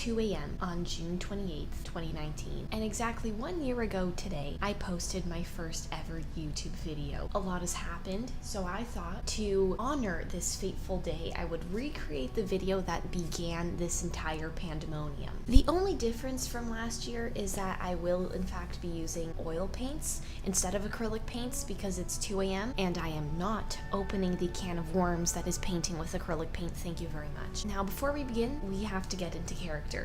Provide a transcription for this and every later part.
2 a.m. on June 28th, 2019, and exactly 1 year ago today, I posted my first ever YouTube video. A lot has happened, so I thought to honor this fateful day, I would recreate the video that began this entire pandemonium. The only difference from last year is that I will in fact be using oil paints instead of acrylic paints because it's 2 a.m. and I am not opening the can of worms that is painting with acrylic paint. Thank you very much. Now, before we begin, we have to get into character.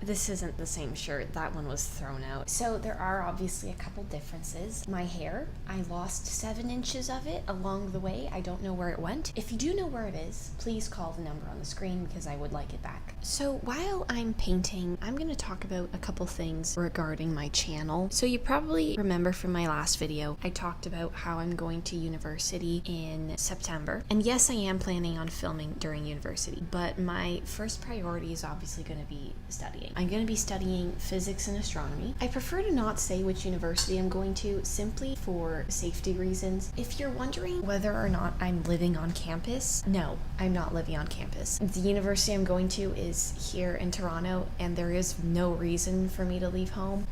This isn't the same shirt, that one was thrown out. So there are obviously a couple differences. My hair, I lost 7 inches of it along the way. I don't know where it went. If you do know where it is, please call the number on the screen because I would like it back. So while I'm painting, I'm going to talk about a couple things regarding my channel. So you probably remember from my last video, I talked about how I'm going to university in September. And yes, I am planning on filming during university, but my first priority is obviously going to be studying. I'm going to be studying physics and astronomy. I prefer to not say which university I'm going to simply for safety reasons. If you're wondering whether or not I'm living on campus, no, I'm not living on campus. The university I'm going to is here in Toronto, and there is no reason for me to leave home.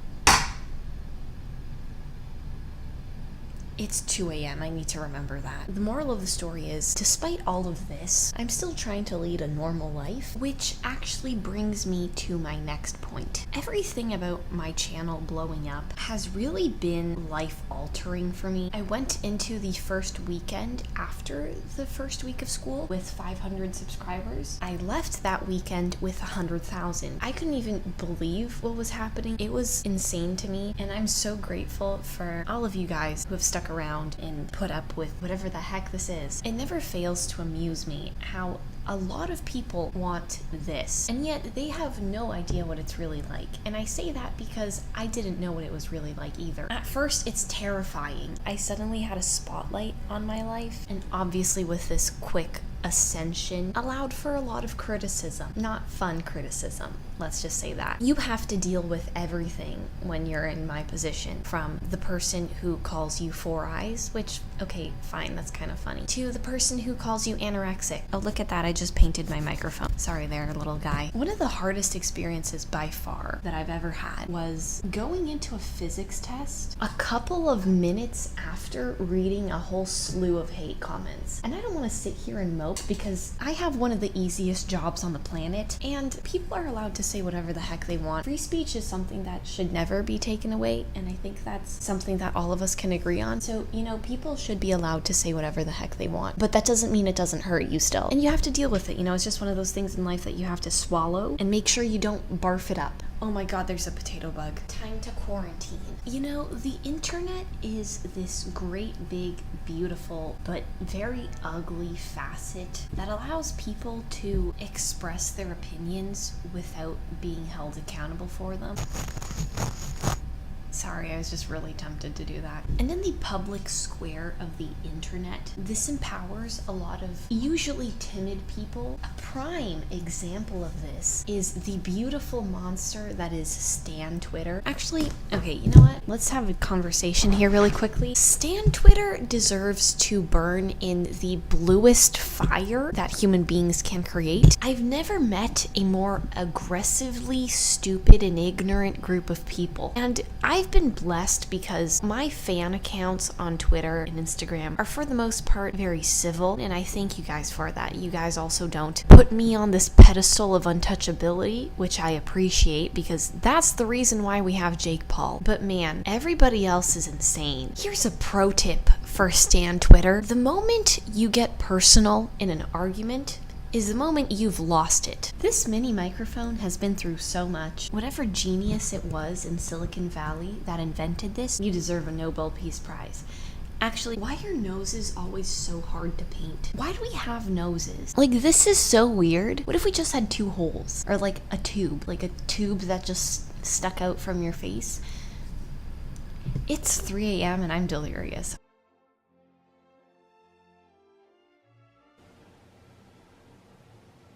It's 2 a.m. I need to remember that. The moral of the story is, despite all of this, I'm still trying to lead a normal life, which actually brings me to my next point. Everything about my channel blowing up has really been life-altering for me. I went into the first weekend after the first week of school with 500 subscribers. I left that weekend with 100,000. I couldn't even believe what was happening. It was insane to me, and I'm so grateful for all of you guys who have stuck around and put up with whatever the heck this is. It never fails to amuse me how a lot of people want this, and yet they have no idea what it's really like. And I say that because I didn't know what it was really like either. At first, it's terrifying. I suddenly had a spotlight on my life, and obviously with this quick ascension allowed for a lot of criticism. Not fun criticism, let's just say that. You have to deal with everything when you're in my position, from the person who calls you 4 eyes, which, okay, fine, that's kind of funny, to the person who calls you anorexic. Oh, look at that, I just painted my microphone. Sorry there, little guy. One of the hardest experiences by far that I've ever had was going into a physics test a couple of minutes after reading a whole slew of hate comments. And I don't want to sit here and mope because I have one of the easiest jobs on the planet, and people are allowed to say whatever the heck they want. Free speech is something that should never be taken away, and I think that's something that all of us can agree on. So, you know, people should be allowed to say whatever the heck they want, but that doesn't mean it doesn't hurt you still. And you have to deal with it, you know, it's just one of those things in life that you have to swallow and make sure you don't barf it up. Oh my god, there's a potato bug. Time to quarantine. You know, the internet is this great, big, beautiful, but very ugly facet that allows people to express their opinions without being held accountable for them. Sorry, I was just really tempted to do that. And in the public square of the internet, this empowers a lot of usually timid people. A prime example of this is the beautiful monster that is Stan Twitter. Actually, okay, you know what? Let's have a conversation here really quickly. Stan Twitter deserves to burn in the bluest fire that human beings can create. I've never met a more aggressively stupid and ignorant group of people. And I've been blessed because my fan accounts on Twitter and Instagram are for the most part very civil, and I thank you guys for that. You guys also don't put me on this pedestal of untouchability, which I appreciate because that's the reason why we have Jake Paul. But man, everybody else is insane. Here's a pro tip for Stan Twitter. The moment you get personal in an argument is the moment you've lost it. This mini microphone has been through so much. Whatever genius it was in Silicon Valley that invented this, you deserve a Nobel Peace Prize. Actually, why are noses always so hard to paint? Why do we have noses? Like, this is so weird. What if we just had 2 holes? Or like a tube that just stuck out from your face? It's 3 a.m. and I'm delirious.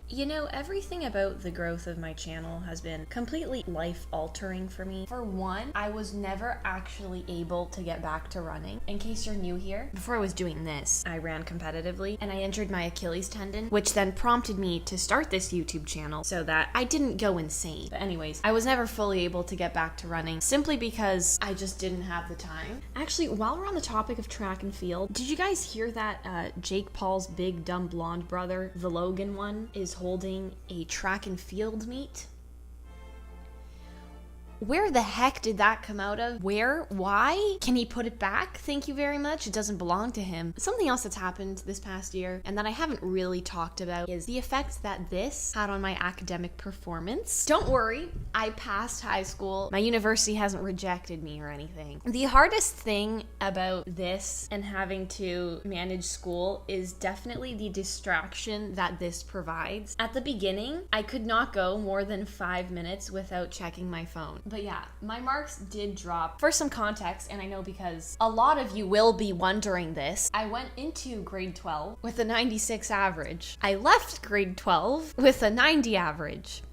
You know, everything about the growth of my channel has been completely life-altering for me. For one, I was never actually able to get back to running. In case you're new here, before I was doing this, I ran competitively and I injured my Achilles tendon, which then prompted me to start this YouTube channel so that I didn't go insane. But anyways, I was never fully able to get back to running simply because I just didn't have the time. Actually, while we're on the topic of track and field, did you guys hear that Jake Paul's big dumb blonde brother, the Logan one, is holding a track and field meet? Where the heck did that come out of? Where? Why? Can he put it back? Thank you very much. It doesn't belong to him. Something else that's happened this past year and that I haven't really talked about is the effect that this had on my academic performance. Don't worry, I passed high school. My university hasn't rejected me or anything. The hardest thing about this and having to manage school is definitely the distraction that this provides. At the beginning, I could not go more than 5 minutes without checking my phone. But yeah, my marks did drop. For some context, and I know because a lot of you will be wondering this, I went into grade 12 with a 96 average. I left grade 12 with a 90 average.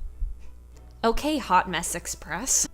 Okay, Hot Mess Express.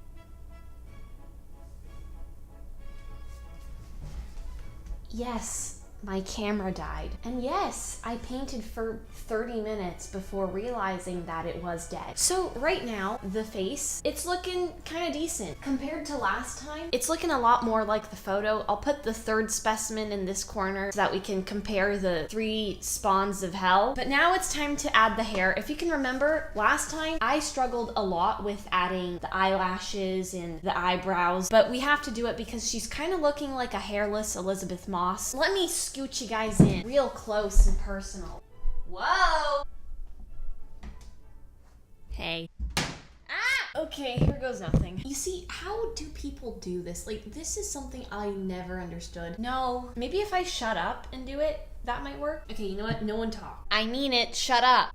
Yes, my camera died. And yes, I painted for 30 minutes before realizing that it was dead. So right now, the face, it's looking kind of decent. Compared to last time, it's looking a lot more like the photo. I'll put the third specimen in this corner so that we can compare the 3 spawns of hell. But now it's time to add the hair. If you can remember, last time I struggled a lot with adding the eyelashes and the eyebrows, but we have to do it because she's kind of looking like a hairless Elizabeth Moss. Let me scoot you guys in real close and personal. Whoa! Hey. Ah! Okay, here goes nothing. You see, how do people do this? Like, this is something I never understood. No, maybe if I shut up and do it, that might work. Okay, you know what? No one talk. I mean it, shut up.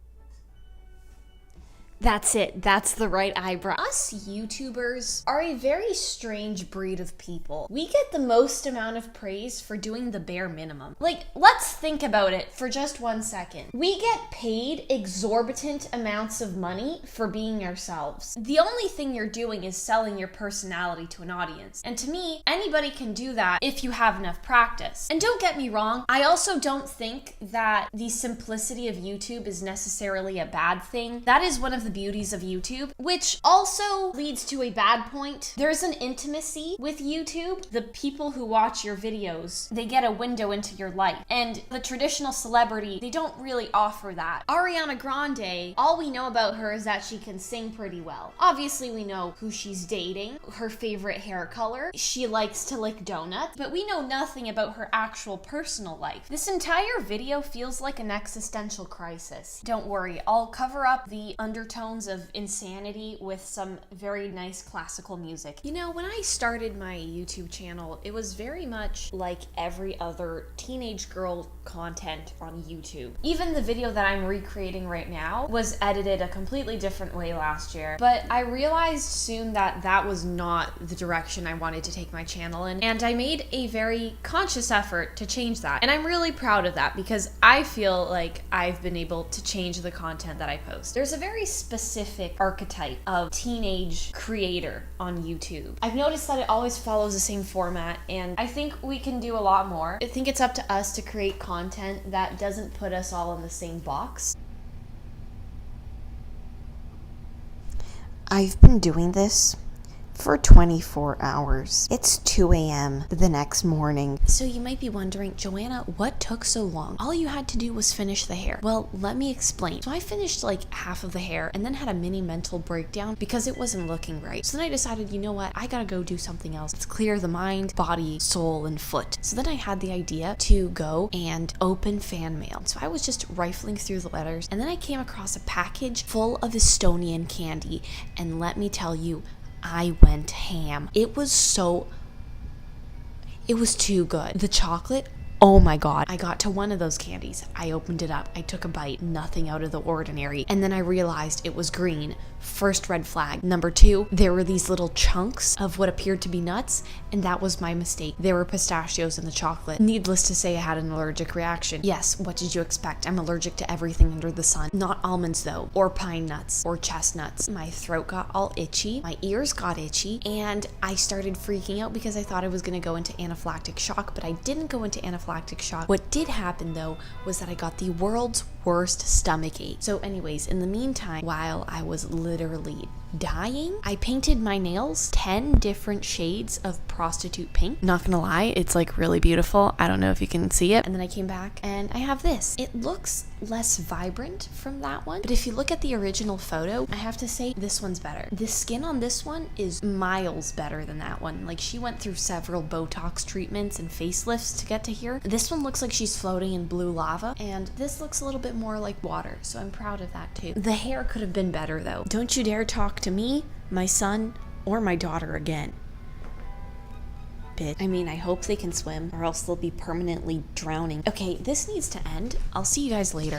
That's it. That's the right eyebrow. Us YouTubers are a very strange breed of people. We get the most amount of praise for doing the bare minimum. Like, let's think about it for just 1 second. We get paid exorbitant amounts of money for being ourselves. The only thing you're doing is selling your personality to an audience. And to me, anybody can do that if you have enough practice. And don't get me wrong, I also don't think that the simplicity of YouTube is necessarily a bad thing. That is one of the beauties of YouTube, which also leads to a bad point. There's an intimacy with YouTube. The people who watch your videos, they get a window into your life. And the traditional celebrity, they don't really offer that. Ariana Grande, all we know about her is that she can sing pretty well. Obviously, we know who she's dating, her favorite hair color. She likes to lick donuts, but we know nothing about her actual personal life. This entire video feels like an existential crisis. Don't worry, I'll cover up the undertones of insanity with some very nice classical music. You know, when I started my YouTube channel, it was very much like every other teenage girl content on YouTube. Even the video that I'm recreating right now was edited a completely different way last year, but I realized soon that that was not the direction I wanted to take my channel in, and I made a very conscious effort to change that. And I'm really proud of that because I feel like I've been able to change the content that I post. There's a very specific archetype of teenage creator on YouTube. I've noticed that it always follows the same format, and I think we can do a lot more. I think it's up to us to create content that doesn't put us all in the same box. I've been doing this for 24 hours. It's 2 a.m. the next morning. So you might be wondering, Joanna, what took so long? All you had to do was finish the hair. Well, let me explain. So I finished like half of the hair and then had a mini mental breakdown because it wasn't looking right. So then I decided, you know what? I gotta go do something else. Let's clear the mind, body, soul, and foot. So then I had the idea to go and open fan mail. So I was just rifling through the letters and then I came across a package full of Estonian candy. And let me tell you, I went ham. It was too good. The chocolate, Oh my God. I got to one of those candies. I opened it up. I took a bite. Nothing out of the ordinary. And then I realized it was green. First red flag. Number 2, there were these little chunks of what appeared to be nuts, and that was my mistake. There were pistachios in the chocolate. Needless to say, I had an allergic reaction. Yes, what did you expect? I'm allergic to everything under the sun. Not almonds though, or pine nuts, or chestnuts. My throat got all itchy, my ears got itchy, and I started freaking out because I thought I was gonna go into anaphylactic shock, but I didn't go into anaphylactic shock. What did happen though was that I got the world's worst stomach ache. So anyways, in the meantime, while I was literally dying, I painted my nails 10 different shades of prostitute pink. Not gonna lie, it's like really beautiful. I don't know if you can see it. And then I came back and I have this. It looks less vibrant from that one, but if you look at the original photo, I have to say this one's better. The skin on this one is miles better than that one. Like, she went through several Botox treatments and facelifts to get to here. This one looks like she's floating in blue lava, and this looks a little bit more like water, so I'm proud of that too. The hair could have been better though. Don't you dare talk to me, my son, or my daughter again. Bitch. I mean, I hope they can swim, or else they'll be permanently drowning. Okay, this needs to end. I'll see you guys later.